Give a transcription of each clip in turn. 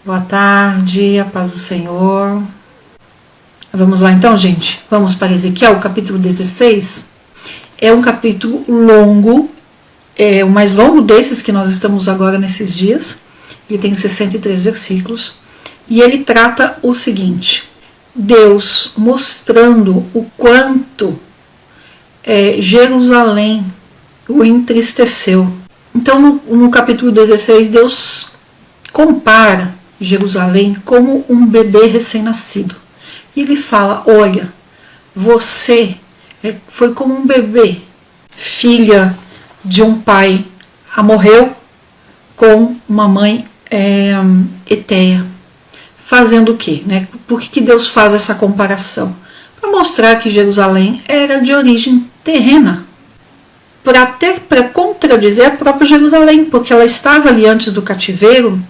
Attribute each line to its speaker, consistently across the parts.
Speaker 1: Boa tarde, a paz do Senhor. Vamos lá então, gente. Vamos para Ezequiel, capítulo 16. É um capítulo longo, é o mais longo desses que nós estamos agora nesses dias. Ele tem 63 versículos. E ele trata o seguinte: Deus mostrando o quanto Jerusalém o entristeceu. Então, no capítulo 16, Deus compara Jerusalém como um bebê recém-nascido. E ele fala: olha, você foi como um bebê, filha de um pai, morreu com uma mãe etéia. Fazendo o quê? Né? Por que Deus faz essa comparação? Para mostrar que Jerusalém era de origem terrena. Para contradizer a própria Jerusalém, porque ela estava ali antes do cativeiro,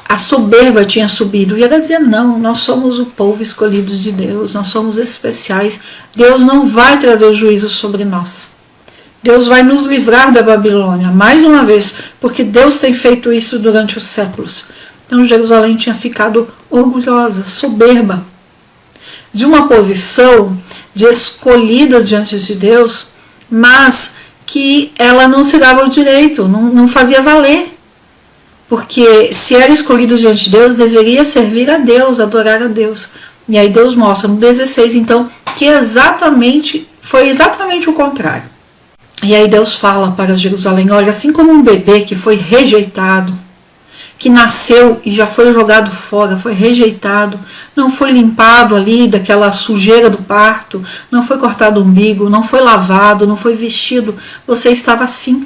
Speaker 1: a soberba tinha subido, e ela dizia: não, nós somos o povo escolhido de Deus, nós somos especiais, Deus não vai trazer juízo sobre nós, Deus vai nos livrar da Babilônia, mais uma vez, porque Deus tem feito isso durante os séculos. Então Jerusalém tinha ficado orgulhosa, soberba, de uma posição de escolhida diante de Deus, mas que ela não se dava o direito, não fazia valer. Porque se era escolhido diante de Deus, deveria servir a Deus, adorar a Deus. E aí Deus mostra no 16, então, que foi exatamente o contrário. E aí Deus fala para Jerusalém: olha, assim como um bebê que foi rejeitado, que nasceu e já foi jogado fora, foi rejeitado, não foi limpado ali daquela sujeira do parto, não foi cortado o umbigo, não foi lavado, não foi vestido, você estava assim.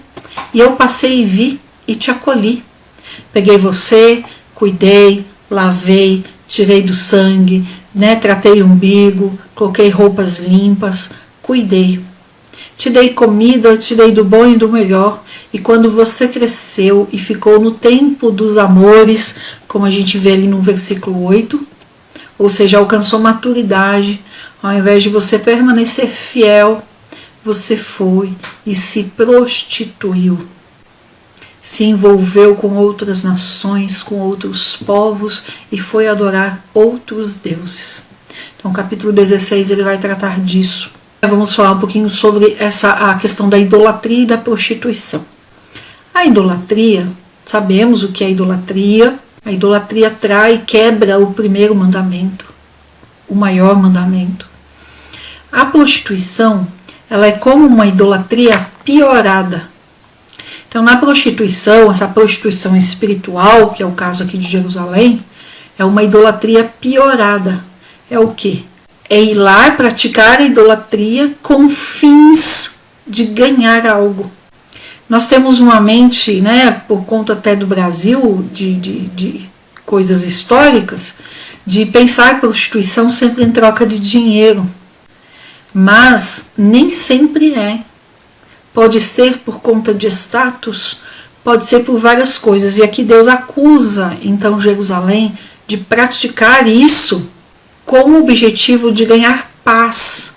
Speaker 1: E eu passei e vi e te acolhi. Peguei você, cuidei, lavei, tirei do sangue, né, tratei o umbigo, coloquei roupas limpas, cuidei. Te dei comida, te dei do bom e do melhor. E quando você cresceu e ficou no tempo dos amores, como a gente vê ali no versículo 8, ou seja, alcançou maturidade, ao invés de você permanecer fiel, você foi e se prostituiu. Se envolveu com outras nações, com outros povos e foi adorar outros deuses. Então, o capítulo 16 ele vai tratar disso. Vamos falar um pouquinho sobre a questão da idolatria e da prostituição. A idolatria, sabemos o que é idolatria. A idolatria trai e quebra o primeiro mandamento, o maior mandamento. A prostituição, ela é como uma idolatria piorada. Então, na prostituição, essa prostituição espiritual, que é o caso aqui de Jerusalém, é uma idolatria piorada. É o quê? É ir lá praticar a idolatria com fins de ganhar algo. Nós temos uma mente, né, por conta até do Brasil, de coisas históricas, de pensar prostituição sempre em troca de dinheiro. Mas nem sempre é. Pode ser por conta de status, pode ser por várias coisas. E aqui Deus acusa, então, Jerusalém de praticar isso com o objetivo de ganhar paz.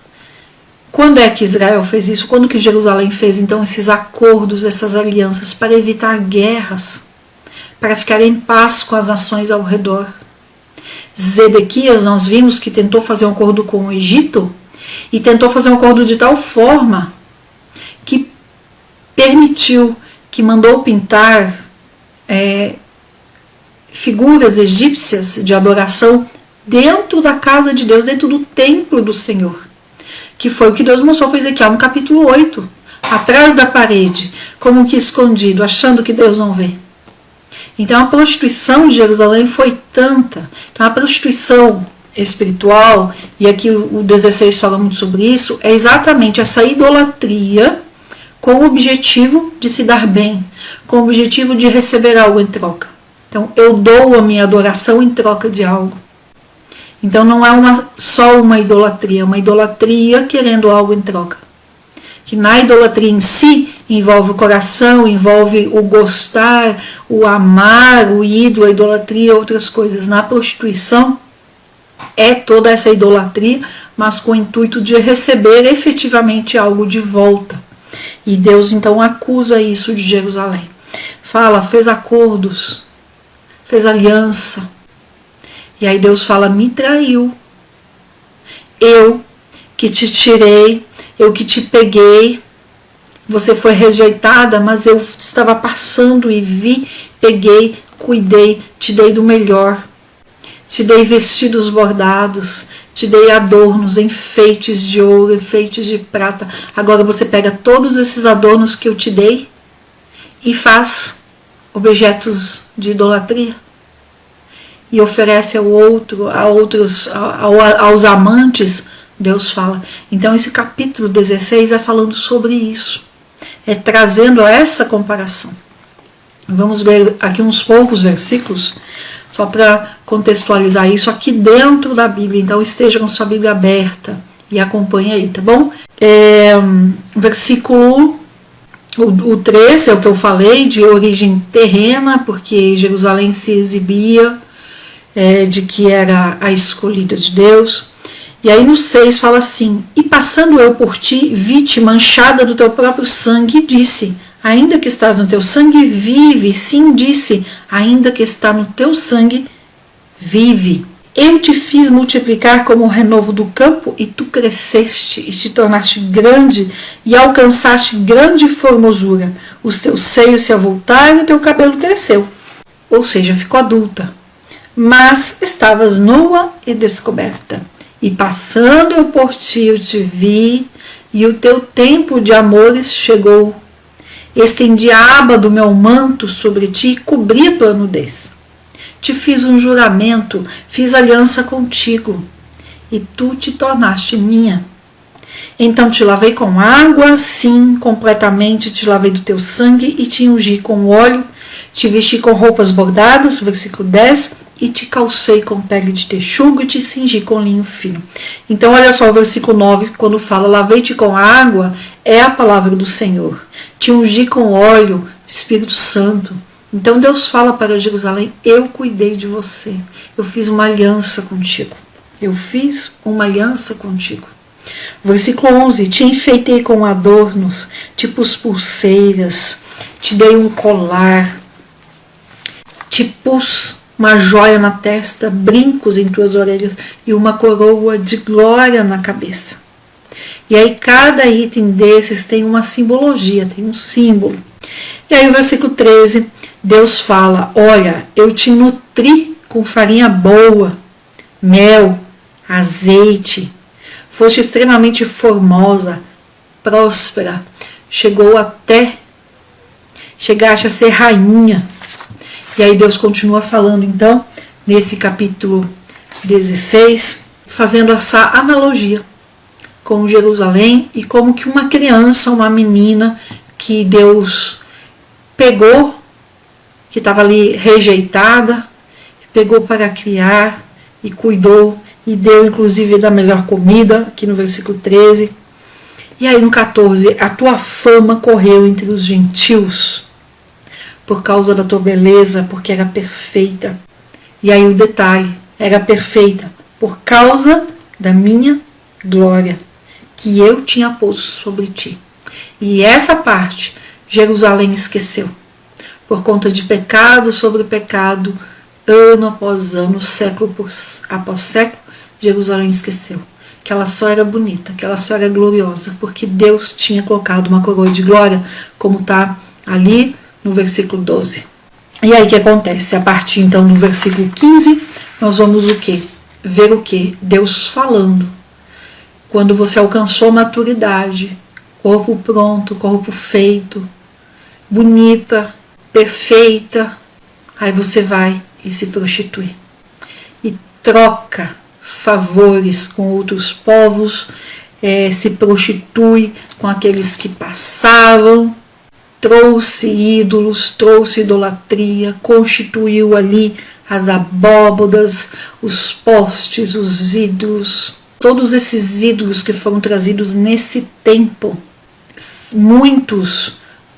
Speaker 1: Quando é que Israel fez isso? Quando que Jerusalém fez, então, esses acordos, essas alianças? Para evitar guerras, para ficar em paz com as nações ao redor. Zedequias, nós vimos que tentou fazer um acordo com o Egito, e tentou fazer um acordo de tal forma que permitiu, que mandou pintar figuras egípcias de adoração dentro da casa de Deus, dentro do templo do Senhor, que foi o que Deus mostrou para Ezequiel no capítulo 8, atrás da parede, como que escondido, achando que Deus não vê. Então a prostituição de Jerusalém foi tanta. Então a prostituição espiritual, e aqui o 16 fala muito sobre isso, é exatamente essa idolatria com o objetivo de se dar bem, com o objetivo de receber algo em troca. Então eu dou a minha adoração em troca de algo. Então não é só uma idolatria querendo algo em troca. Que na idolatria em si envolve o coração, envolve o gostar, o amar, o ídolo, a idolatria e outras coisas. Na prostituição é toda essa idolatria, mas com o intuito de receber efetivamente algo de volta. E Deus então acusa isso de Jerusalém. Fala, fez acordos, fez aliança, E aí Deus fala, me traiu. Eu que te tirei, eu que te peguei, você foi rejeitada, mas eu estava passando e vi, peguei, cuidei, te dei do melhor. Te dei vestidos bordados, te dei adornos, enfeites de ouro, enfeites de prata. Agora você pega todos esses adornos que eu te dei e faz objetos de idolatria. E oferece aos amantes, Deus fala. Então esse capítulo 16 é falando sobre isso. É trazendo essa comparação. Vamos ver aqui uns poucos versículos, só para contextualizar isso aqui dentro da Bíblia. Então esteja com sua Bíblia aberta e acompanhe aí, tá bom? Versículo o 3 é o que eu falei, de origem terrena, porque Jerusalém se exibia de que era a escolhida de Deus. E aí no 6 fala assim, e passando eu por ti, vi-te manchada do teu próprio sangue, e disse, ainda que estás no teu sangue, vive. Sim, disse, ainda que está no teu sangue, vive. Eu te fiz multiplicar como o renovo do campo, e tu cresceste, e te tornaste grande, e alcançaste grande formosura. Os teus seios se avultaram, e o teu cabelo cresceu. Ou seja, ficou adulta. Mas estavas nua e descoberta. E passando eu por ti, eu te vi, e o teu tempo de amores chegou. Estendi a aba do meu manto sobre ti e cobri a tua nudez. Te fiz um juramento, fiz aliança contigo, e tu te tornaste minha. Então te lavei com água, sim, completamente te lavei do teu sangue, e te ungi com óleo, te vesti com roupas bordadas, versículo 10, e te calcei com pele de texugo, e te cingi com linho fino. Então olha só o versículo 9, quando fala, lavei-te com água, é a palavra do Senhor. Te ungi com óleo, Espírito Santo. Então Deus fala para Jerusalém, eu cuidei de você, eu fiz uma aliança contigo. Eu fiz uma aliança contigo. Versículo 11, te enfeitei com adornos, te pus pulseiras, te dei um colar, te pus uma joia na testa, brincos em tuas orelhas e uma coroa de glória na cabeça. E aí cada item desses tem uma simbologia, tem um símbolo. E aí o versículo 13, Deus fala, olha, eu te nutri com farinha boa, mel, azeite, foste extremamente formosa, próspera, chegaste a ser rainha. E aí Deus continua falando, então, nesse capítulo 16, fazendo essa analogia com Jerusalém e como que uma criança, uma menina que Deus pegou, que estava ali rejeitada, pegou para criar e cuidou e deu inclusive da melhor comida, aqui no versículo 13. E aí no 14, a tua fama correu entre os gentios, por causa da tua beleza, porque era perfeita. E aí o detalhe, era perfeita por causa da minha glória, que eu tinha posto sobre ti. E essa parte, Jerusalém esqueceu. Por conta de pecado sobre pecado, ano após ano, século após século, Jerusalém esqueceu. Que ela só era bonita, que ela só era gloriosa, porque Deus tinha colocado uma coroa de glória, como está ali no versículo 12. E aí o que acontece? A partir então do versículo 15, nós vamos o quê? Ver o quê? Deus falando. Quando você alcançou maturidade, corpo pronto, corpo feito, bonita, perfeita, aí você vai e se prostitui. E troca favores com outros povos, se prostitui com aqueles que passavam, trouxe ídolos, trouxe idolatria, constituiu ali as abóbodas, os postes, os ídolos, todos esses ídolos que foram trazidos nesse tempo, muitos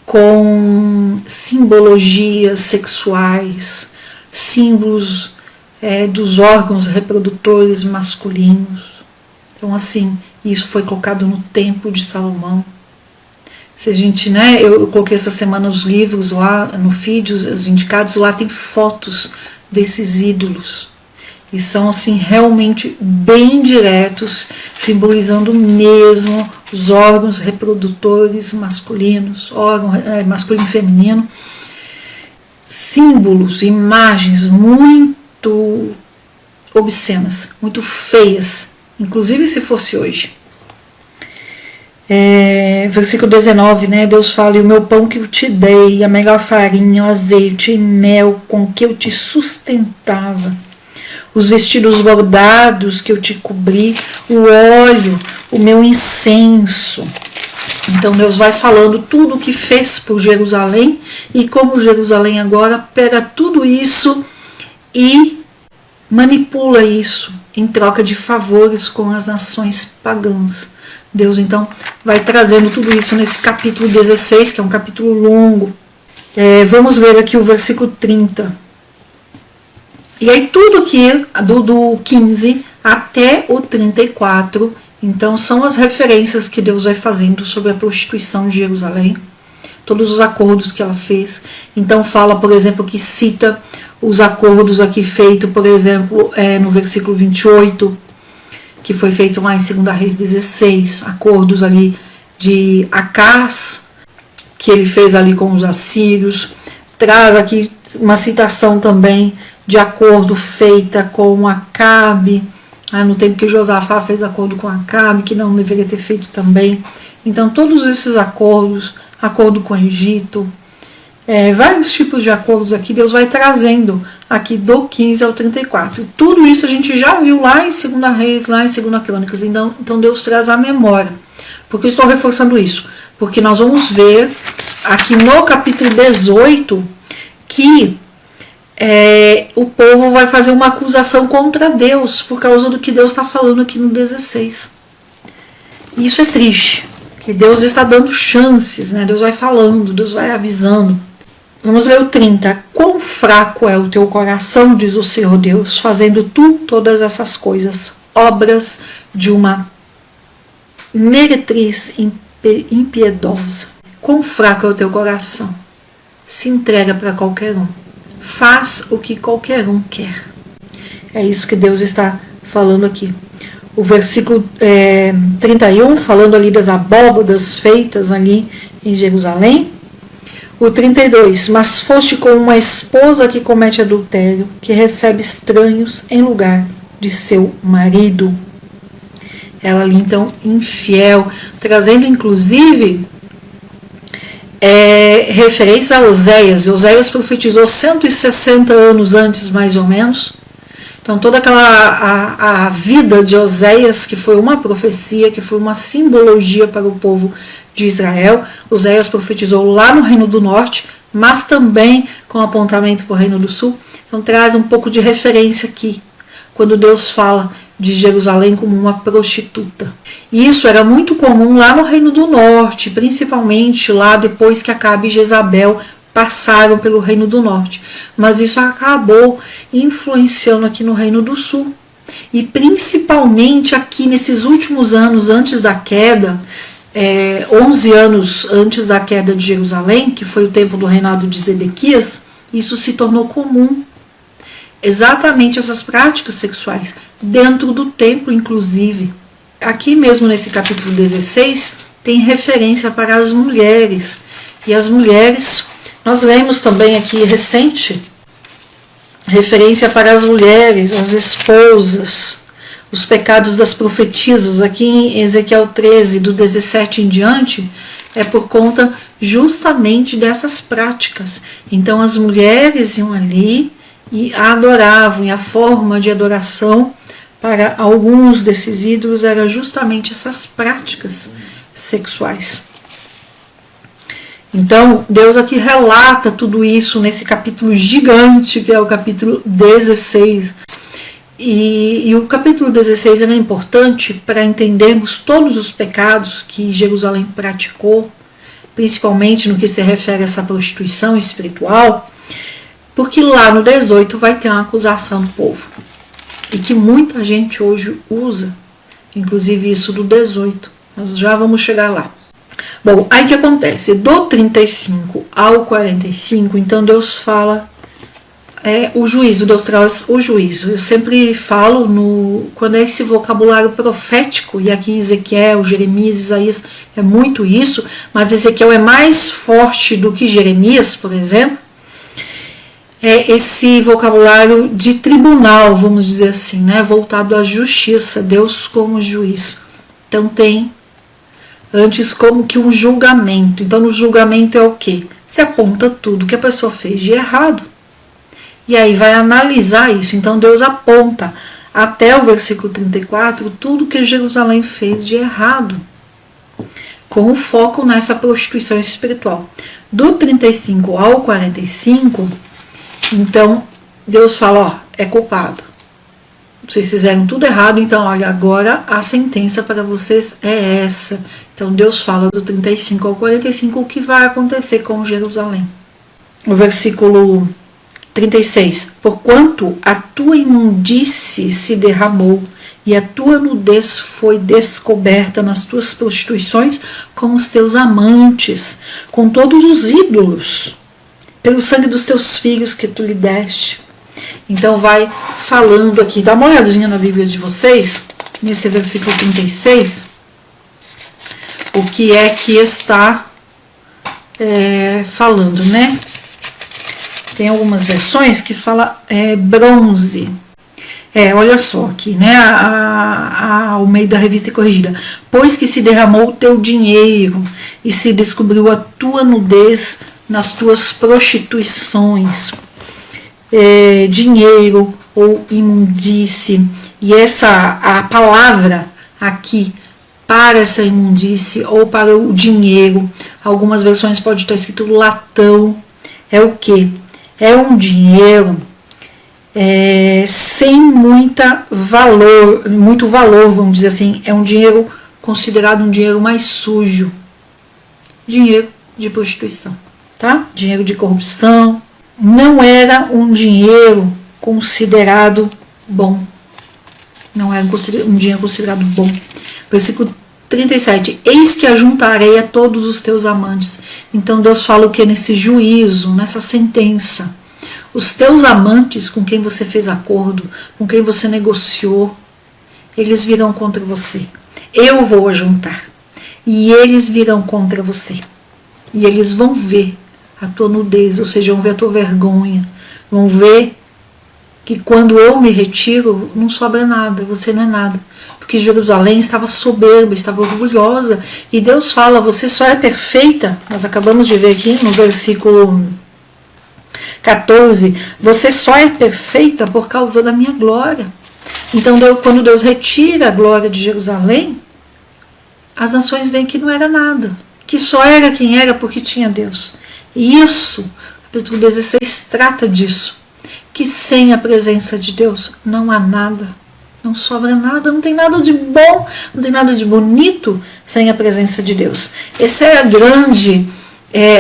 Speaker 1: com simbologias sexuais, símbolos dos órgãos reprodutores masculinos. Então assim, isso foi colocado no templo de Salomão. Se a gente, eu coloquei essa semana os livros lá no feed, os indicados lá tem fotos desses ídolos. E são assim realmente bem diretos, simbolizando mesmo os órgãos reprodutores masculinos, órgão masculino e feminino, símbolos, imagens muito obscenas, muito feias, inclusive se fosse hoje. Versículo 19, né? Deus fala: e o meu pão que eu te dei, a melhor farinha, o azeite e mel com que eu te sustentava, os vestidos bordados que eu te cobri, o óleo, o meu incenso. Então Deus vai falando tudo o que fez por Jerusalém e como Jerusalém agora pega tudo isso e manipula isso em troca de favores com as nações pagãs. Deus então vai trazendo tudo isso nesse capítulo 16, que é um capítulo longo. Vamos ver aqui o versículo 30. E aí tudo que do 15 até o 34, então são as referências que Deus vai fazendo sobre a prostituição de Jerusalém, todos os acordos que ela fez. Então fala, por exemplo, que cita os acordos aqui feitos, por exemplo, no versículo 28, que foi feito lá em 2 Reis 16, acordos ali de Acás, que ele fez ali com os assírios. Traz aqui uma citação também de acordo feita com Acabe, no tempo que Josafá fez acordo com Acabe, que não deveria ter feito também. Então todos esses acordos, acordo com o Egito, vários tipos de acordos aqui, Deus vai trazendo aqui do 15 ao 34. Tudo isso a gente já viu lá em 2 Reis, lá em 2 Crônicas. Então Deus traz a memória. Por que eu estou reforçando isso? Porque nós vamos ver aqui no capítulo 18 que o povo vai fazer uma acusação contra Deus por causa do que Deus está falando aqui no 16. E isso é triste, porque Deus está dando chances, né? Deus vai falando, Deus vai avisando. Vamos ler o 30. Quão fraco é o teu coração, diz o Senhor Deus, fazendo tu todas essas coisas, obras de uma meretriz impiedosa. Quão fraco é o teu coração? Se entrega para qualquer um. Faz o que qualquer um quer. É isso que Deus está falando aqui. O versículo 31, falando ali das abóbodas feitas ali em Jerusalém. O 32, mas foste com uma esposa que comete adultério, que recebe estranhos em lugar de seu marido. Ela ali então infiel, trazendo inclusive referência a Oséias. Oséias profetizou 160 anos antes, mais ou menos. Então toda aquela a vida de Oséias, que foi uma profecia, que foi uma simbologia para o povo de Israel. Oséias profetizou lá no Reino do Norte, mas também com apontamento para o Reino do Sul. Então traz um pouco de referência aqui, quando Deus fala de Jerusalém como uma prostituta. E isso era muito comum lá no Reino do Norte, principalmente lá depois que Acabe e Jezabel passaram pelo Reino do Norte. Mas isso acabou influenciando aqui no Reino do Sul. E principalmente aqui nesses últimos anos antes da queda, 11 anos antes da queda de Jerusalém, que foi o tempo do reinado de Zedequias, isso se tornou comum. Exatamente essas práticas sexuais, dentro do templo inclusive. Aqui mesmo nesse capítulo 16, tem referência para as mulheres. E as mulheres, nós lemos também aqui recente, referência para as mulheres, as esposas, os pecados das profetisas. Aqui em Ezequiel 13, do 17 em diante, é por conta justamente dessas práticas. Então as mulheres iam ali e a adoravam, e a forma de adoração para alguns desses ídolos era justamente essas práticas sexuais. Então, Deus aqui relata tudo isso nesse capítulo gigante, que é o capítulo 16. E o capítulo 16 é importante para entendermos todos os pecados que Jerusalém praticou, principalmente no que se refere a essa prostituição espiritual, porque lá no 18 vai ter uma acusação do povo, e que muita gente hoje usa, inclusive isso do 18. Nós já vamos chegar lá. Bom, aí o que acontece? Do 35 ao 45, então Deus fala o juízo, Deus traz o juízo. Eu sempre falo, quando é esse vocabulário profético, e aqui em Ezequiel, Jeremias, Isaías, é muito isso, mas Ezequiel é mais forte do que Jeremias, por exemplo, é esse vocabulário de tribunal, vamos dizer assim, né, voltado à justiça, Deus como juiz. Então tem antes como que um julgamento. Então no julgamento é o quê? Se aponta tudo que a pessoa fez de errado. E aí vai analisar isso. Então Deus aponta até o versículo 34 tudo que Jerusalém fez de errado, com o foco nessa prostituição espiritual. Do 35 ao 45, então Deus fala, ó, é culpado. Vocês fizeram tudo errado, então olha, agora a sentença para vocês é essa. Então Deus fala do 35 ao 45 o que vai acontecer com Jerusalém. O versículo 36. Porquanto a tua imundície se derramou e a tua nudez foi descoberta nas tuas prostituições com os teus amantes, com todos os ídolos, pelo sangue dos teus filhos que tu lhe deste. Então vai falando aqui, dá uma olhadinha na Bíblia de vocês, nesse versículo 36, o que é que está falando, né? Tem algumas versões que fala bronze. Olha só aqui, né? Ao meio da Revista Corrigida. Pois que se derramou o teu dinheiro e se descobriu a tua nudez nas tuas prostituições. Dinheiro ou imundície. E a palavra aqui para essa imundície ou para o dinheiro, algumas versões pode estar escrito latão. É o quê? É um dinheiro sem muito valor, vamos dizer assim. É um dinheiro considerado um dinheiro mais sujo. Dinheiro de prostituição, tá? Dinheiro de corrupção. Não era um dinheiro considerado bom. Não era um dinheiro considerado bom. Versículo 37. Eis que ajuntarei a todos os teus amantes. Então Deus fala o que nesse juízo, nessa sentença. Os teus amantes com quem você fez acordo, com quem você negociou, eles virão contra você. Eu vou ajuntar. E eles virão contra você. E eles vão ver a tua nudez, ou seja, vão ver a tua vergonha. Vão ver que quando eu me retiro, não sobra nada, você não é nada. Porque Jerusalém estava soberba, estava orgulhosa. E Deus fala, você só é perfeita. Nós acabamos de ver aqui no versículo 14, você só é perfeita por causa da minha glória. Então, quando Deus retira a glória de Jerusalém, as nações veem que não era nada, que só era quem era porque tinha Deus. E isso, capítulo 16 trata disso, que sem a presença de Deus não há nada, não sobra nada, não tem nada de bom, não tem nada de bonito sem a presença de Deus. Esse é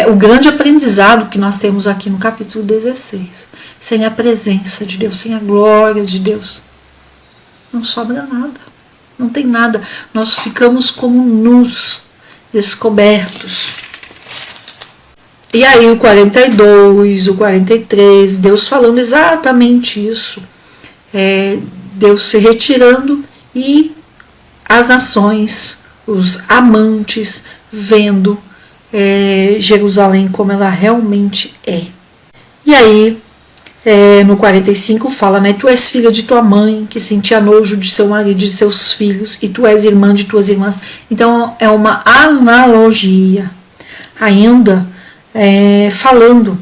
Speaker 1: o grande aprendizado que nós temos aqui no capítulo 16. Sem a presença de Deus, sem a glória de Deus, não sobra nada, não tem nada. Nós ficamos como nus, descobertos. E aí o 42, o 43, Deus falando exatamente isso. Deus se retirando e as nações, os amantes, vendo Jerusalém como ela realmente é. E aí, no 45 fala, né? Tu és filha de tua mãe, que sentia nojo de seu marido e de seus filhos, e tu és irmã de tuas irmãs. Então é uma analogia, ainda falando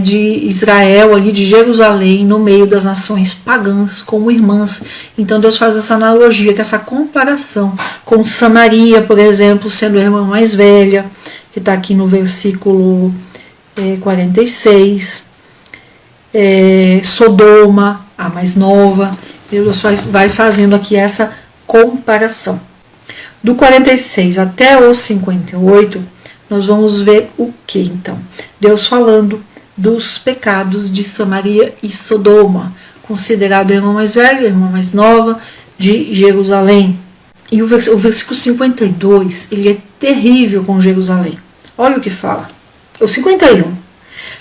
Speaker 1: de Israel, ali de Jerusalém, no meio das nações pagãs, como irmãs. Então Deus faz essa analogia, essa comparação com Samaria, por exemplo, sendo a irmã mais velha, que está aqui no versículo 46, Sodoma, a mais nova. Deus vai fazendo aqui essa comparação. Do 46 até o 58, nós vamos ver o que então? Deus falando dos pecados de Samaria e Sodoma, considerado a irmã mais velha, a irmã mais nova de Jerusalém. E o versículo 52, ele é terrível com Jerusalém. Olha o que fala. O 51.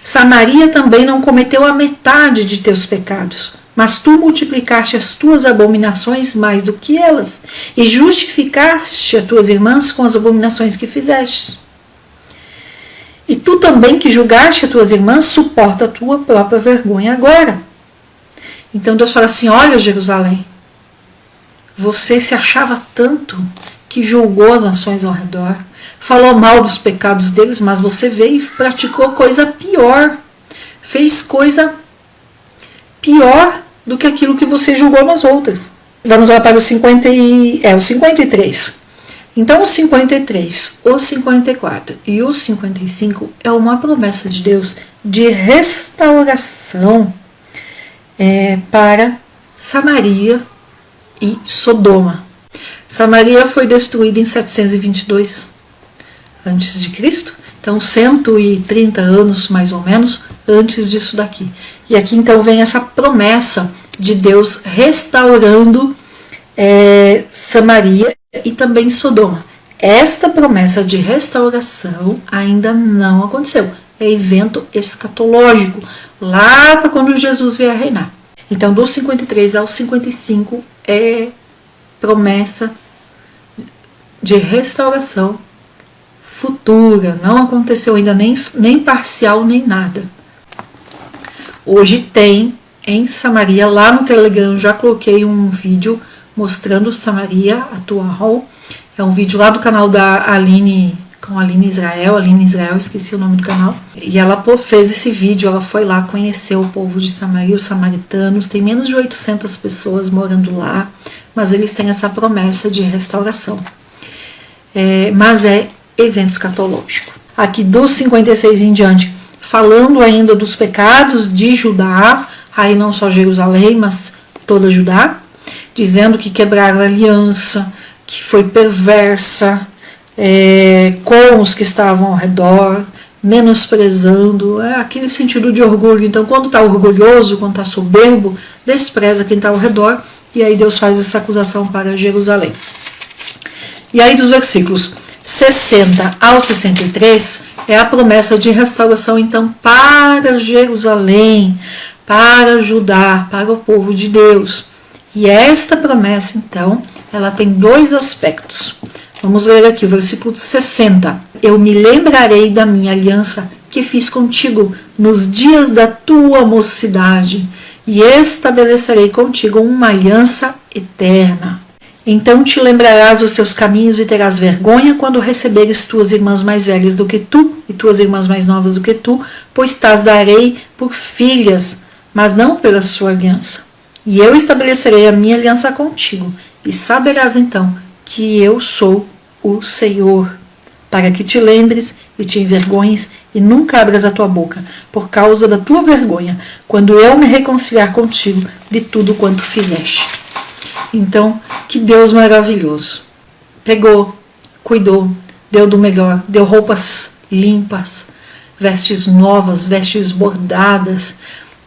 Speaker 1: Samaria também não cometeu a metade de teus pecados, mas tu multiplicaste as tuas abominações mais do que elas, e justificaste as tuas irmãs com as abominações que fizeste. E tu também que julgaste as tuas irmãs, suporta a tua própria vergonha agora. Então Deus fala assim, olha Jerusalém, você se achava tanto que julgou as nações ao redor, falou mal dos pecados deles, mas você veio e praticou coisa pior, fez coisa pior do que aquilo que você julgou nas outras. Vamos lá para o 53. Então o 53, o 54 e o 55 é uma promessa de Deus de restauração para Samaria e Sodoma. Samaria foi destruída em 722 a.C., então 130 anos mais ou menos antes disso daqui. E aqui então vem essa promessa de Deus restaurando Samaria e também Sodoma. Esta promessa de restauração ainda não aconteceu. É evento escatológico, lá para quando Jesus vier a reinar. Então, do 53 ao 55 é promessa de restauração futura. Não aconteceu ainda nem parcial, nem nada. Hoje tem em Samaria, lá no Telegram, já coloquei um vídeo mostrando Samaria atual. É um vídeo lá do canal da Aline, com a Aline Israel, esqueci o nome do canal. E ela fez esse vídeo, ela foi lá conhecer o povo de Samaria, os samaritanos. Tem menos de 800 pessoas morando lá, mas eles têm essa promessa de restauração. Mas é evento escatológico. Aqui dos 56 em diante, falando ainda dos pecados de Judá, aí não só Jerusalém, mas toda Judá, dizendo que quebraram a aliança, que foi perversa com os que estavam ao redor, menosprezando, aquele sentido de orgulho. Então, quando está orgulhoso, quando está soberbo, despreza quem está ao redor, e aí Deus faz essa acusação para Jerusalém. E aí dos versículos 60 ao 63 é a promessa de restauração, então, para Jerusalém, para Judá, para o povo de Deus. E esta promessa, então, ela tem dois aspectos. Vamos ler aqui o versículo 60. Eu me lembrarei da minha aliança que fiz contigo nos dias da tua mocidade, e estabelecerei contigo uma aliança eterna. Então te lembrarás dos seus caminhos e terás vergonha quando receberes tuas irmãs mais velhas do que tu e tuas irmãs mais novas do que tu, pois tas darei por filhas, mas não pela sua aliança. E eu estabelecerei a minha aliança contigo, e saberás então que eu sou o Senhor, para que te lembres e te envergonhes e nunca abras a tua boca, por causa da tua vergonha, quando eu me reconciliar contigo de tudo quanto fizeste. Então, que Deus maravilhoso. Pegou, cuidou, deu do melhor, deu roupas limpas, vestes novas, vestes bordadas,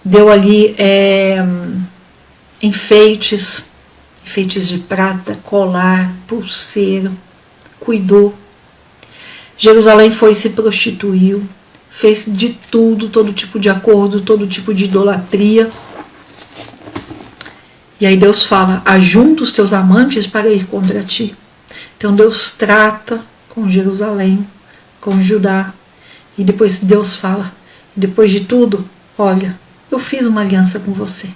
Speaker 1: deu ali enfeites de prata, colar, pulseira, cuidou. Jerusalém foi e se prostituiu, fez de tudo, todo tipo de acordo, todo tipo de idolatria. E aí Deus fala, ajunta os teus amantes para ir contra ti. Então Deus trata com Jerusalém, com Judá, e depois Deus fala, depois de tudo, olha, eu fiz uma aliança com você.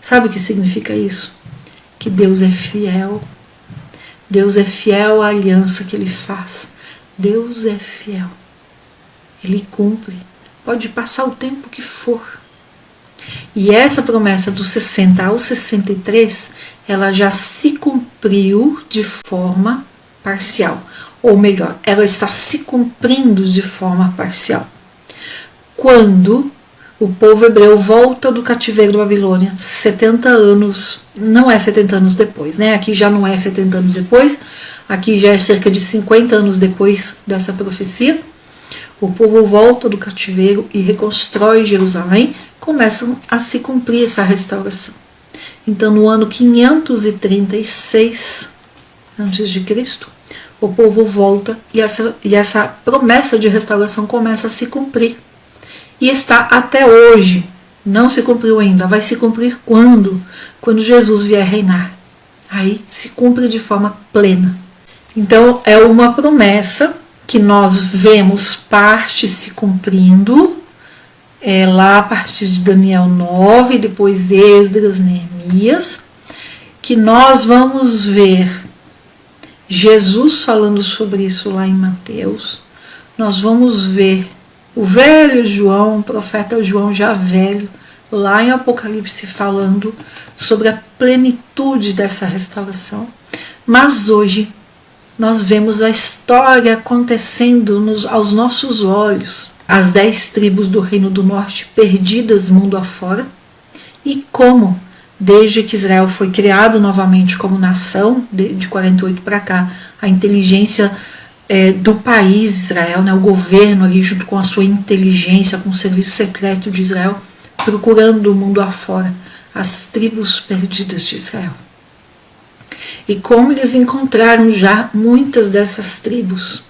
Speaker 1: Sabe o que significa isso? Que Deus é fiel. Deus é fiel à aliança que Ele faz. Deus é fiel. Ele cumpre. Pode passar o tempo que for. E essa promessa do 60 ao 63, ela já se cumpriu de forma parcial. Ou melhor, ela está se cumprindo de forma parcial. Quando o povo hebreu volta do cativeiro da Babilônia, 70 anos, não é 70 anos depois, né? Aqui já não é 70 anos depois, aqui já é cerca de 50 anos depois dessa profecia. O povo volta do cativeiro e reconstrói Jerusalém, começam a se cumprir essa restauração. Então, no ano 536 a.C., o povo volta e essa promessa de restauração começa a se cumprir. E está até hoje. Não se cumpriu ainda. Vai se cumprir quando? Quando Jesus vier reinar. Aí se cumpre de forma plena. Então é uma promessa que nós vemos parte se cumprindo, lá a partir de Daniel 9, depois Esdras, Neemias, que nós vamos ver Jesus falando sobre isso lá em Mateus. Nós vamos ver o velho João, o profeta João já velho, lá em Apocalipse falando sobre a plenitude dessa restauração. Mas hoje nós vemos a história acontecendo aos nossos olhos. As 10 tribos do Reino do Norte perdidas mundo afora, e como, desde que Israel foi criado novamente como nação, de 48 para cá, a inteligência do país Israel, né, o governo ali junto com a sua inteligência, com o serviço secreto de Israel, procurando o mundo afora, as tribos perdidas de Israel. E como eles encontraram já muitas dessas tribos,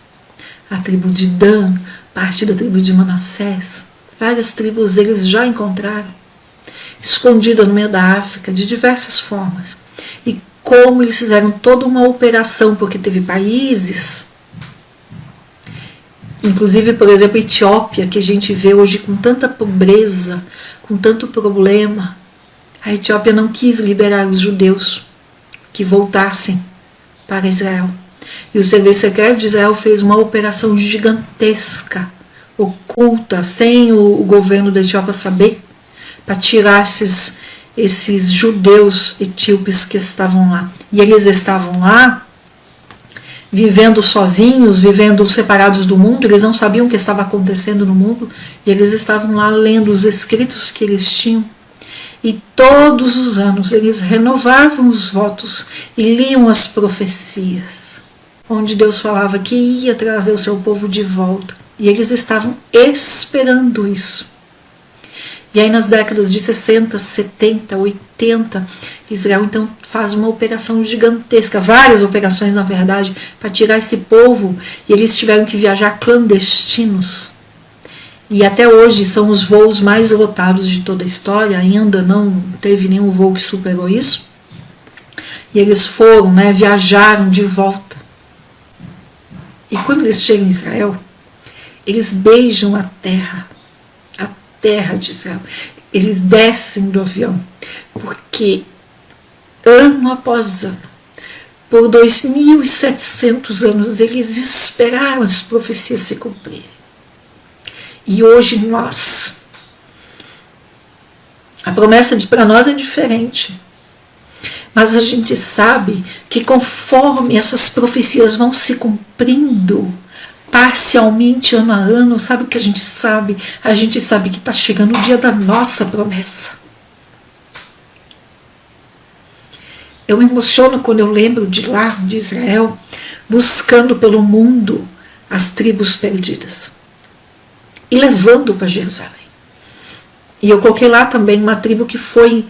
Speaker 1: a tribo de Dan, parte da tribo de Manassés, várias tribos eles já encontraram, escondida no meio da África, de diversas formas. E como eles fizeram toda uma operação, porque teve países, inclusive, por exemplo, a Etiópia, que a gente vê hoje com tanta pobreza, com tanto problema. A Etiópia não quis liberar os judeus que voltassem para Israel. E o serviço secreto de Israel fez uma operação gigantesca, oculta, sem o governo da Etiópia saber, para tirar esses judeus etíopes que estavam lá. E eles estavam lá vivendo sozinhos, vivendo separados do mundo, eles não sabiam o que estava acontecendo no mundo, e eles estavam lá lendo os escritos que eles tinham. E todos os anos eles renovavam os votos e liam as profecias, onde Deus falava que ia trazer o seu povo de volta. E eles estavam esperando isso. E aí nas décadas de 60, 70, 80, Israel então faz uma operação gigantesca, várias operações na verdade, para tirar esse povo, e eles tiveram que viajar clandestinos. E até hoje são os voos mais lotados de toda a história, ainda não teve nenhum voo que superou isso. E eles foram, viajaram de volta. E quando eles chegam em Israel, eles beijam a terra de Israel. Eles descem do avião, porque ano após ano, por 2.700 anos, eles esperaram as profecias se cumprirem. E hoje a promessa para nós é diferente. Mas a gente sabe que conforme essas profecias vão se cumprindo, parcialmente, ano a ano, sabe o que a gente sabe? A gente sabe que está chegando o dia da nossa promessa. Eu me emociono quando eu lembro de lá, de Israel, buscando pelo mundo as tribos perdidas e levando para Jerusalém. E eu coloquei lá também uma tribo que foi,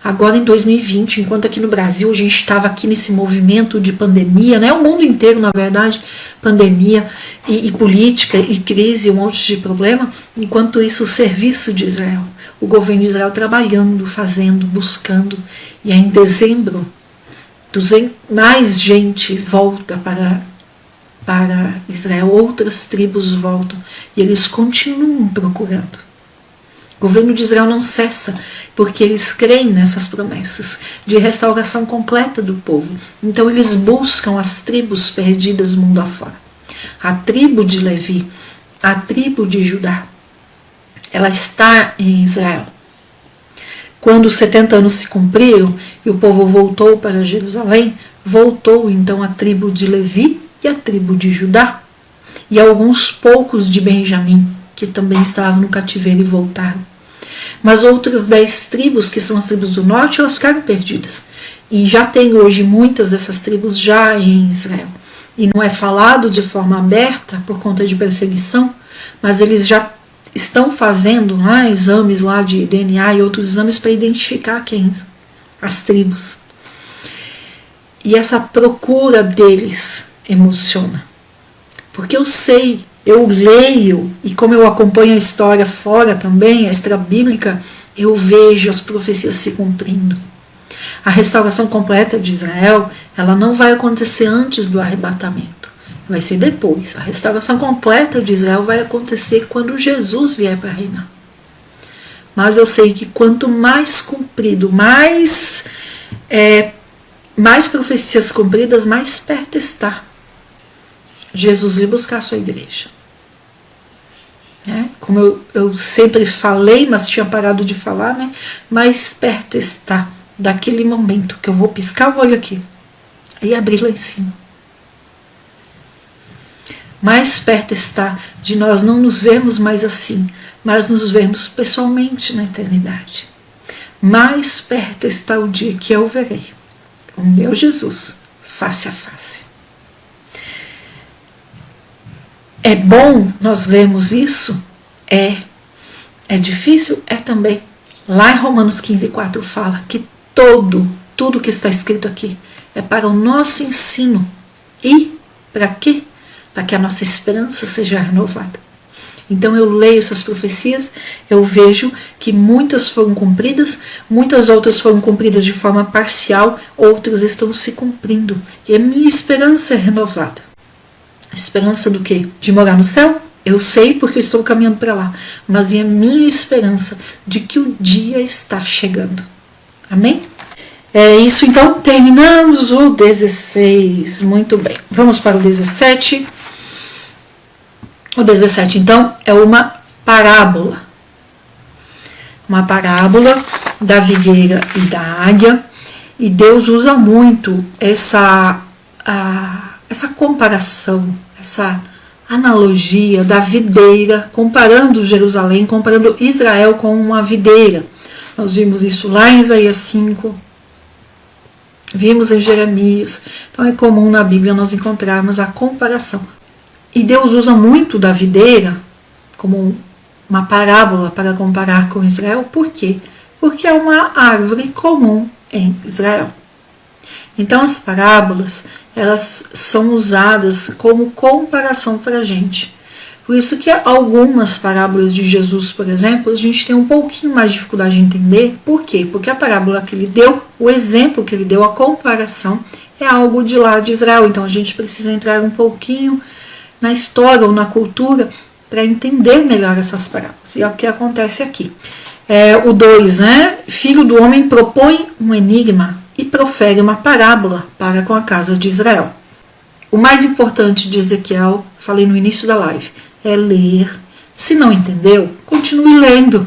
Speaker 1: agora em 2020, enquanto aqui no Brasil a gente estava aqui nesse movimento de pandemia, o mundo inteiro, na verdade, pandemia e política e crise, um monte de problema, enquanto isso o serviço de Israel, o governo de Israel trabalhando, fazendo, buscando, e aí em dezembro, mais gente volta para Israel, outras tribos voltam, e eles continuam procurando. O governo de Israel não cessa, porque eles creem nessas promessas de restauração completa do povo. Então eles buscam as tribos perdidas mundo afora. A tribo de Levi, a tribo de Judá, ela está em Israel. Quando os 70 anos se cumpriram e o povo voltou para Jerusalém, voltou então a tribo de Levi e a tribo de Judá, e alguns poucos de Benjamim, que também estavam no cativeiro e voltaram. Mas outras 10 tribos, que são as tribos do norte, elas ficaram perdidas. E já tem hoje muitas dessas tribos já em Israel. E não é falado de forma aberta por conta de perseguição, mas eles já estão fazendo exames lá de DNA e outros exames para identificar as tribos. E essa procura deles emociona. Porque eu sei eu leio, e como eu acompanho a história fora também, a extra-bíblica, eu vejo as profecias se cumprindo. A restauração completa de Israel, ela não vai acontecer antes do arrebatamento, vai ser depois. A restauração completa de Israel vai acontecer quando Jesus vier para reinar. Mas eu sei que quanto mais cumprido, mais profecias cumpridas, mais perto está Jesus vir buscar a sua igreja. Como eu sempre falei, mas tinha parado de falar, mais perto está daquele momento que eu vou piscar o olho aqui e abrir lá em cima. Mais perto está de nós não nos vermos mais assim, mas nos vermos pessoalmente na eternidade. Mais perto está o dia que eu verei o meu Jesus face a face. É bom nós lermos isso? É difícil? É também. Lá em Romanos 15:4 fala que tudo que está escrito aqui é para o nosso ensino. E para quê? Para que a nossa esperança seja renovada. Então eu leio essas profecias, eu vejo que muitas foram cumpridas, muitas outras foram cumpridas de forma parcial, outras estão se cumprindo. E a minha esperança é renovada. A esperança do quê? De morar no céu? Eu sei porque eu estou caminhando para lá. Mas é a minha esperança de que o dia está chegando. Amém? É isso, então, terminamos o 16. Muito bem. Vamos para o 17. O 17, então, é uma parábola. Uma parábola da videira e da águia. E Deus usa muito essa comparação, essa analogia da videira, comparando Jerusalém, comparando Israel com uma videira. Nós vimos isso lá em Isaías 5, vimos em Jeremias. Então é comum na Bíblia nós encontrarmos a comparação. E Deus usa muito da videira como uma parábola para comparar com Israel. Por quê? Porque é uma árvore comum em Israel. Então as parábolas, elas são usadas como comparação para a gente. Por isso que algumas parábolas de Jesus, por exemplo, a gente tem um pouquinho mais de dificuldade de entender. Por quê? Porque a parábola que ele deu, o exemplo que ele deu, a comparação, é algo de lá de Israel. Então a gente precisa entrar um pouquinho na história ou na cultura para entender melhor essas parábolas. E é o que acontece aqui. O 2, Filho do homem propõe um enigma e profere uma parábola para com a casa de Israel. O mais importante de Ezequiel, falei no início da live, é ler. Se não entendeu, continue lendo.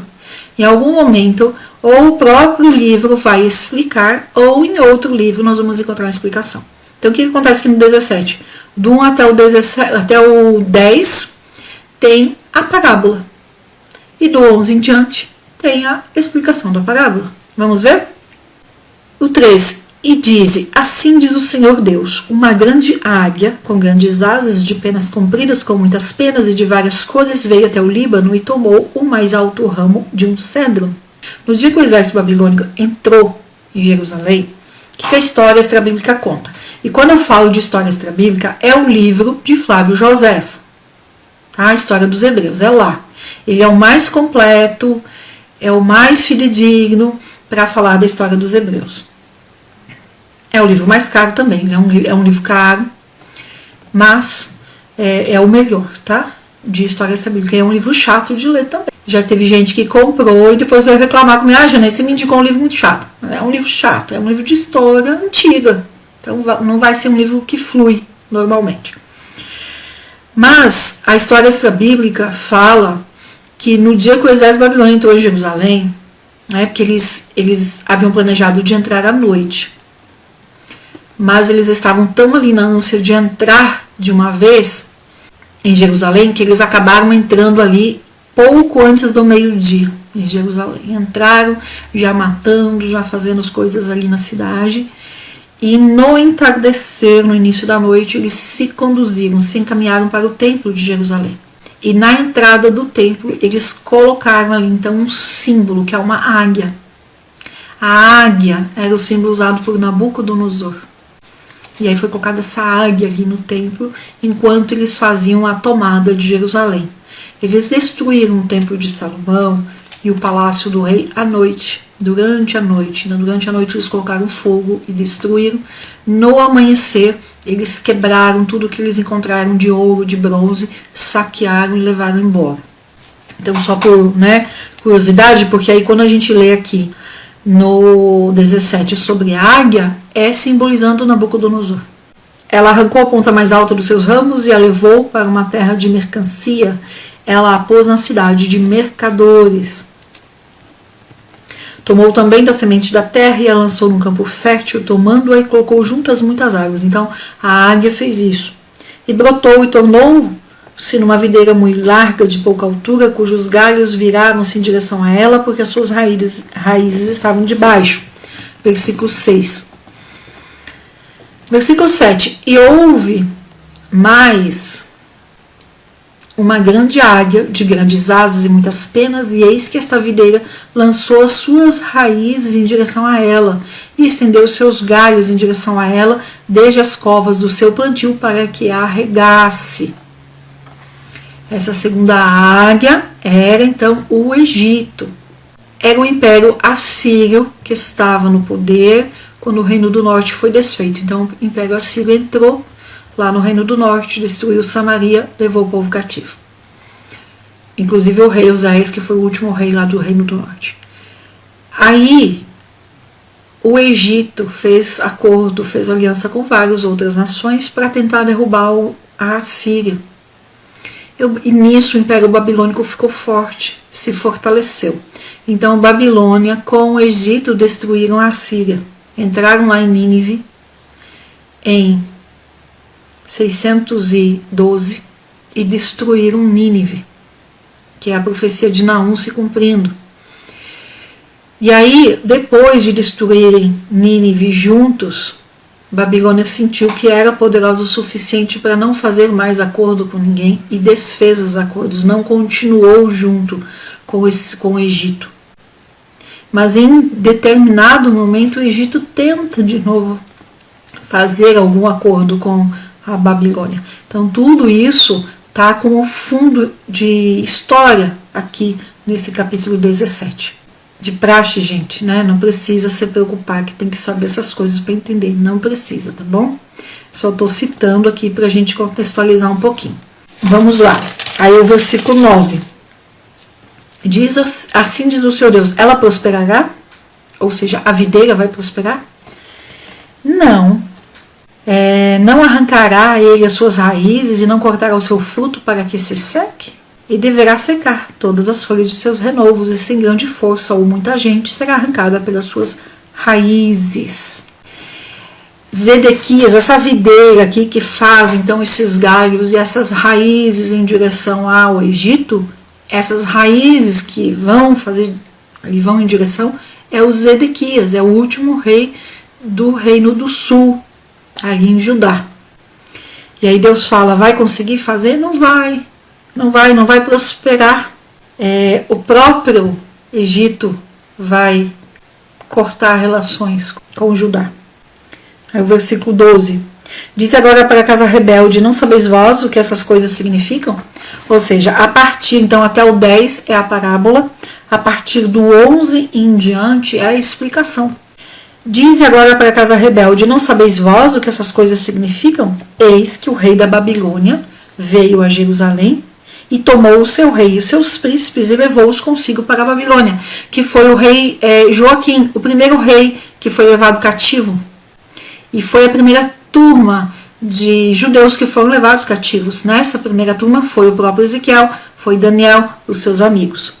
Speaker 1: Em algum momento, ou o próprio livro vai explicar, ou em outro livro nós vamos encontrar uma explicação. Então, o que acontece aqui no 17? Do 1 até o 10 tem a parábola. E do 11 em diante tem a explicação da parábola. Vamos ver? O 3. E diz, assim diz o Senhor Deus, uma grande águia, com grandes asas de penas compridas, com muitas penas e de várias cores, veio até o Líbano e tomou o mais alto ramo de um cedro. No dia que o exército babilônico entrou em Jerusalém, o que a história extrabíblica conta? E quando eu falo de história extrabíblica, é o livro de Flávio Joséfo, tá? A história dos Hebreus, é lá. Ele é o mais completo, é o mais fidedigno para falar da história dos Hebreus. É o livro mais caro também, é um livro caro, mas é o melhor, tá? De história extrabíblica. É um livro chato de ler também. Já teve gente que comprou e depois vai reclamar comigo, Janaína, você me indicou um livro muito chato. É um livro chato, é um livro de história antiga. Então não vai ser um livro que flui normalmente. Mas a história extrabíblica fala que no dia que o exército babilônico entrou em Jerusalém, porque eles haviam planejado de entrar à noite, mas eles estavam tão ali na ânsia de entrar de uma vez em Jerusalém, que eles acabaram entrando ali pouco antes do meio-dia em Jerusalém. Entraram já matando, já fazendo as coisas ali na cidade. E no entardecer, no início da noite, eles se conduziram, se encaminharam para o templo de Jerusalém. E na entrada do templo, eles colocaram ali então um símbolo, que é uma águia. A águia era o símbolo usado por Nabucodonosor. E aí foi colocada essa águia ali no templo, enquanto eles faziam a tomada de Jerusalém. Eles destruíram o templo de Salomão e o palácio do rei à noite, durante a noite. Durante a noite eles colocaram fogo e destruíram. No amanhecer, eles quebraram tudo que eles encontraram de ouro, de bronze, saquearam e levaram embora. Então, só por curiosidade, porque aí quando a gente lê aqui no 17 sobre a águia, é simbolizando Nabucodonosor. Ela arrancou a ponta mais alta dos seus ramos e a levou para uma terra de mercancia. Ela a pôs na cidade de mercadores. Tomou também da semente da terra e a lançou num campo fértil, tomando-a e colocou junto às muitas águas. Então a águia fez isso. E brotou e tornou-se numa videira muito larga, de pouca altura, cujos galhos viraram-se em direção a ela, porque as suas raízes estavam debaixo. Versículo 6. Versículo 7. E houve mais uma grande águia, de grandes asas e muitas penas, e eis que esta videira lançou as suas raízes em direção a ela, e estendeu os seus galhos em direção a ela, desde as covas do seu plantio, para que a regasse. Essa segunda águia era então o Egito. Era o Império Assírio que estava no poder quando o Reino do Norte foi desfeito. Então o Império Assírio entrou lá no Reino do Norte, destruiu Samaria, levou o povo cativo. Inclusive o rei Oséias, que foi o último rei lá do Reino do Norte. Aí o Egito fez acordo, fez aliança com várias outras nações para tentar derrubar a Assíria. E nisso o Império Babilônico ficou forte, se fortaleceu. Então a Babilônia com o Egito destruíram a Assíria. Entraram lá em Nínive em 612 e destruíram Nínive, que é a profecia de Naum se cumprindo. E aí, depois de destruírem Nínive juntos, Babilônia sentiu que era poderosa o suficiente para não fazer mais acordo com ninguém e desfez os acordos, não continuou junto com o Egito. Mas em determinado momento o Egito tenta de novo fazer algum acordo com a Babilônia. Então tudo isso está como fundo de história aqui nesse capítulo 17. De praxe, gente, né? Não precisa se preocupar que tem que saber essas coisas para entender. Não precisa, tá bom? Só estou citando aqui para a gente contextualizar um pouquinho. Vamos lá. Aí o versículo 9. Diz assim diz o seu Deus, ela prosperará? Ou seja, a videira vai prosperar? Não. Não arrancará ele as suas raízes e não cortará o seu fruto para que se seque? E deverá secar todas as folhas de seus renovos, e sem grande força ou muita gente será arrancada pelas suas raízes. Zedequias, essa videira aqui que faz então esses galhos e essas raízes em direção ao Egito, essas raízes que vão em direção, é o Zedequias, é o último rei do Reino do Sul, ali em Judá. E aí Deus fala, vai conseguir fazer? Não vai. Não vai prosperar. O próprio Egito vai cortar relações com Judá. Aí o versículo 12. Diz agora para a casa rebelde, não sabeis vós o que essas coisas significam? Ou seja, a partir, então até o 10 é a parábola, a partir do 11 em diante é a explicação. Diz agora para a casa rebelde, não sabeis vós o que essas coisas significam? Eis que o rei da Babilônia veio a Jerusalém e tomou o seu rei e os seus príncipes e levou-os consigo para a Babilônia, que foi o rei Joaquim, o primeiro rei que foi levado cativo. E foi a primeira turma de judeus que foram levados cativos. Nessa primeira turma foi o próprio Ezequiel, foi Daniel, os seus amigos.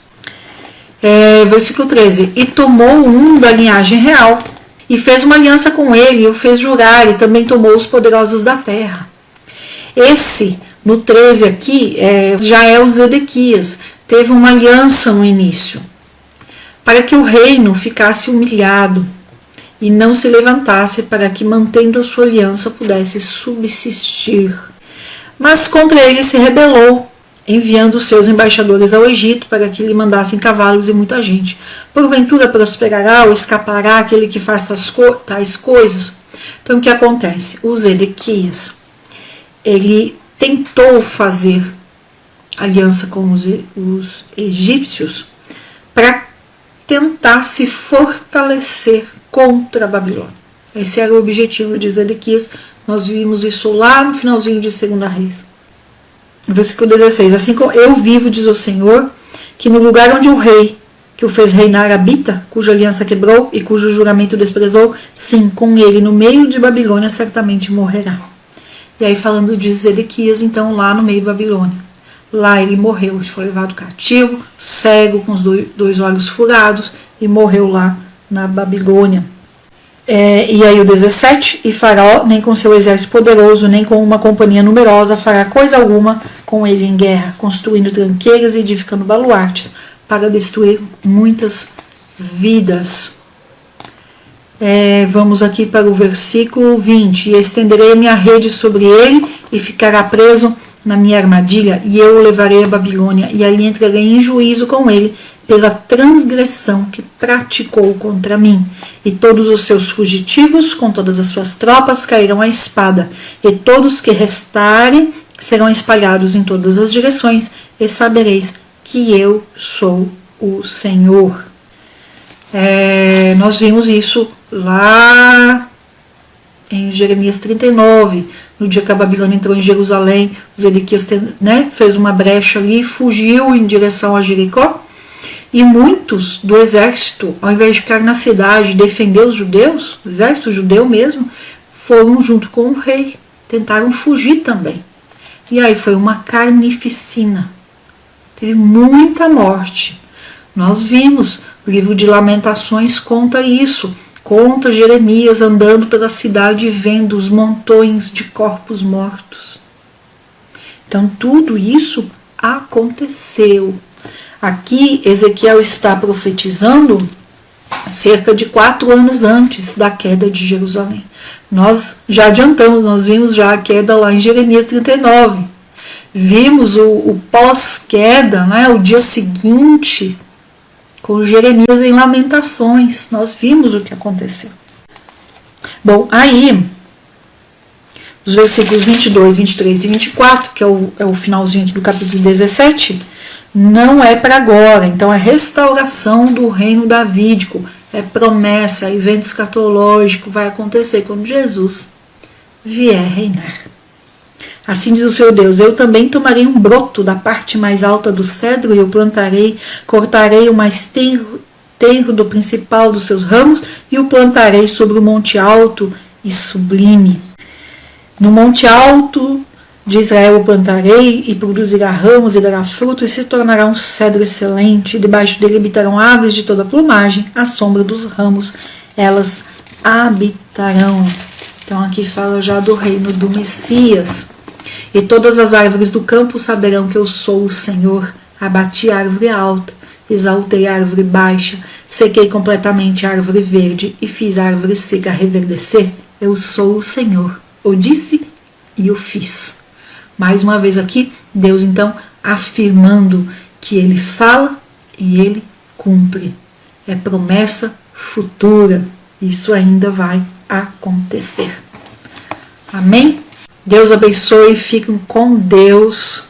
Speaker 1: Versículo 13. E tomou um da linhagem real e fez uma aliança com ele, e o fez jurar, e também tomou os poderosos da terra. Esse, no 13 aqui, já é o Zedequias. Teve uma aliança no início, para que o reino ficasse humilhado e não se levantasse, para que, mantendo a sua aliança, pudesse subsistir. Mas contra ele se rebelou, enviando os seus embaixadores ao Egito, para que lhe mandassem cavalos e muita gente. Porventura prosperará ou escapará aquele que faz tais coisas? Então o que acontece? O Zedequias, ele tentou fazer aliança com os egípcios para tentar se fortalecer contra a Babilônia. Esse era o objetivo de Zedequias. Nós vimos isso lá no finalzinho de 2 Reis. Versículo 16. Assim como eu vivo, diz o Senhor, que no lugar onde o rei que o fez reinar habita, cuja aliança quebrou e cujo juramento desprezou, sim, com ele no meio de Babilônia certamente morrerá. E aí falando de Zedequias, então lá no meio de Babilônia. Lá ele morreu, ele foi levado cativo, cego, com os dois olhos furados, e morreu lá na Babilônia. E aí o 17, e Faraó, nem com seu exército poderoso, nem com uma companhia numerosa, fará coisa alguma com ele em guerra, construindo tranqueiras e edificando baluartes, para destruir muitas vidas. Vamos aqui para o versículo 20. E estenderei a minha rede sobre ele, e ficará preso na minha armadilha, e eu o levarei a Babilônia, e ali entrarei em juízo com ele, pela transgressão que praticou contra mim. E todos os seus fugitivos, com todas as suas tropas, cairão à espada, e todos que restarem serão espalhados em todas as direções, e sabereis que eu sou o Senhor. Nós vimos isso lá em Jeremias 39, no dia que a Babilônia entrou em Jerusalém, Zedequias fez uma brecha ali, fugiu em direção a Jericó, e muitos do exército, ao invés de ficar na cidade e defender os judeus, o exército judeu mesmo, foram junto com o rei, tentaram fugir também. E aí foi uma carnificina, teve muita morte. Nós vimos, o livro de Lamentações conta isso, conta Jeremias andando pela cidade e vendo os montões de corpos mortos. Então tudo isso aconteceu. Aqui Ezequiel está profetizando cerca de 4 anos antes da queda de Jerusalém. Nós já adiantamos, nós vimos já a queda lá em Jeremias 39. Vimos o pós-queda, o dia seguinte, com Jeremias em Lamentações. Nós vimos o que aconteceu. Bom, aí, os versículos 22, 23 e 24, que é o finalzinho aqui do capítulo 17, não é para agora. Então, é restauração do reino davídico, é promessa, é evento escatológico, vai acontecer quando Jesus vier reinar. Assim diz o Senhor Deus, eu também tomarei um broto da parte mais alta do cedro e o plantarei, cortarei o mais tenro do principal dos seus ramos e o plantarei sobre o monte alto e sublime. No monte alto de Israel o plantarei e produzirá ramos e dará fruto e se tornará um cedro excelente. Debaixo dele habitarão aves de toda plumagem, à sombra dos ramos elas habitarão. Então aqui fala já do reino do Messias. E todas as árvores do campo saberão que eu sou o Senhor. Abati a árvore alta, exaltei a árvore baixa, sequei completamente a árvore verde e fiz a árvore seca reverdecer. Eu sou o Senhor. Eu disse e o fiz. Mais uma vez aqui, Deus então afirmando que ele fala e ele cumpre. É promessa futura. Isso ainda vai acontecer. Amém? Deus abençoe e fiquem com Deus.